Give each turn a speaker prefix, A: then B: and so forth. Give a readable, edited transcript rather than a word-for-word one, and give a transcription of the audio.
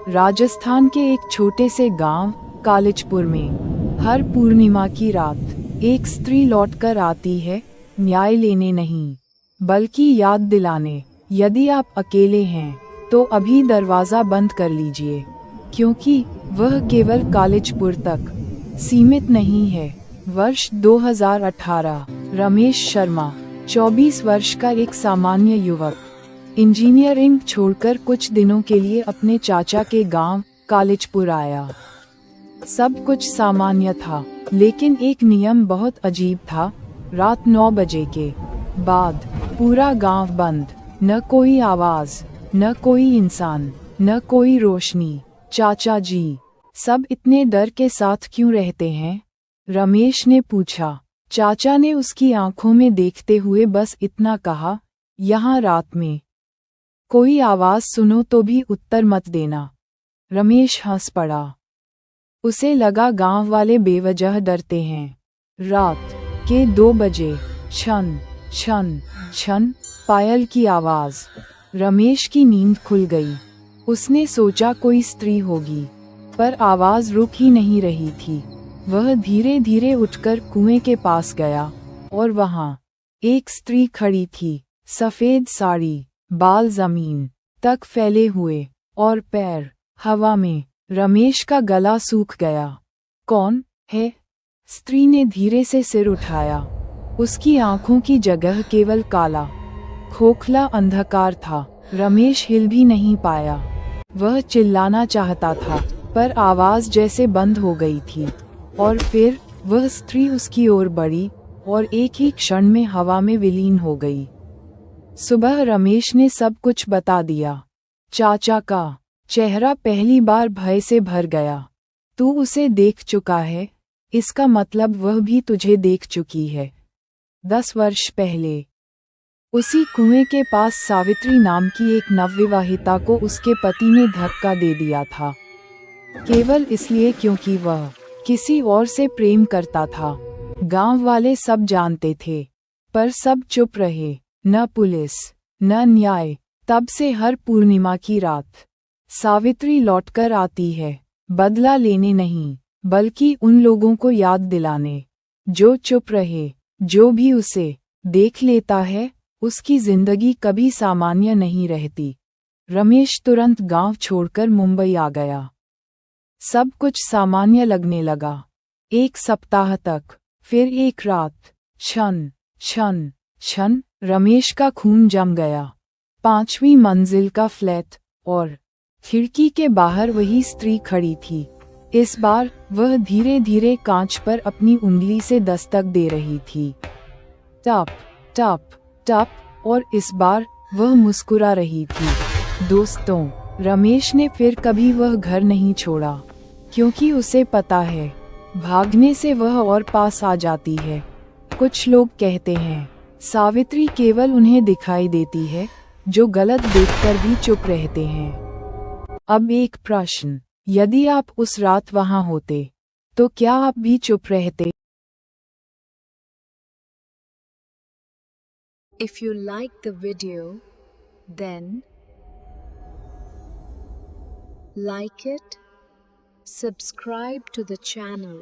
A: राजस्थान के एक छोटे से गांव कालिचपुर में हर पूर्णिमा की रात एक स्त्री लौटकर आती है, न्याय लेने नहीं बल्कि याद दिलाने। यदि आप अकेले हैं तो अभी दरवाजा बंद कर लीजिए, क्योंकि वह केवल कालिचपुर तक सीमित नहीं है। वर्ष 2018। रमेश शर्मा 24 वर्ष का एक सामान्य युवक इंजीनियरिंग छोड़कर कुछ दिनों के लिए अपने चाचा के गांव कालिचपुर आया। सब कुछ सामान्य था, लेकिन एक नियम बहुत अजीब था। रात 9 बजे के बाद पूरा गांव बंद, न कोई आवाज, न कोई इंसान, न कोई रोशनी। चाचा जी, सब इतने डर के साथ क्यों रहते हैं? रमेश ने पूछा। चाचा ने उसकी आंखों में देखते हुए बस इतना कहा, यहाँ रात में कोई आवाज सुनो तो भी उत्तर मत देना। रमेश हंस पड़ा। उसे लगा गांव वाले बेवजह डरते हैं। रात के 2 बजे छन छन छन पायल की आवाज। रमेश की नींद खुल गई। उसने सोचा कोई स्त्री होगी, पर आवाज रुक ही नहीं रही थी। वह धीरे धीरे उठकर कुएं के पास गया और वहां एक स्त्री खड़ी थी। सफेद साड़ी, बाल जमीन तक फैले हुए और पैर हवा में। रमेश का गला सूख गया। कौन है? स्त्री ने धीरे से सिर उठाया। उसकी आंखों की जगह केवल काला खोखला अंधकार था। रमेश हिल भी नहीं पाया। वह चिल्लाना चाहता था, पर आवाज जैसे बंद हो गई थी। और फिर वह स्त्री उसकी ओर बढ़ी और एक ही क्षण में हवा में विलीन हो गई। सुबह रमेश ने सब कुछ बता दिया। चाचा का चेहरा पहली बार भय से भर गया। तू उसे देख चुका है, इसका मतलब वह भी तुझे देख चुकी है। 10 वर्ष पहले उसी कुएं के पास सावित्री नाम की एक नवविवाहिता को उसके पति ने धक्का दे दिया था, केवल इसलिए क्योंकि वह किसी और से प्रेम करता था। गांव वाले सब जानते थे, पर सब चुप रहे। न पुलिस, न न्याय। तब से हर पूर्णिमा की रात सावित्री लौटकर आती है, बदला लेने नहीं, बल्कि उन लोगों को याद दिलाने जो चुप रहे। जो भी उसे देख लेता है, उसकी जिंदगी कभी सामान्य नहीं रहती। रमेश तुरंत गांव छोड़कर मुंबई आ गया। सब कुछ सामान्य लगने लगा। 1 सप्ताह तक, फिर एक रात। छन छन छन। रमेश का खून जम गया। 5वीं मंजिल का फ्लैट, और खिड़की के बाहर वही स्त्री खड़ी थी। इस बार वह धीरे धीरे कांच पर अपनी उंगली से दस्तक दे रही थी। टप टप टप। और इस बार वह मुस्कुरा रही थी। दोस्तों, रमेश ने फिर कभी वह घर नहीं छोड़ा, क्योंकि उसे पता है, भागने से वह और पास आ जाती है। कुछ लोग कहते हैं, सावित्री केवल उन्हें दिखाई देती है जो गलत देखकर भी चुप रहते हैं। अब एक प्रश्न, यदि आप उस रात वहां होते, तो क्या आप भी चुप रहते?
B: If you like the video, then like it, subscribe to the channel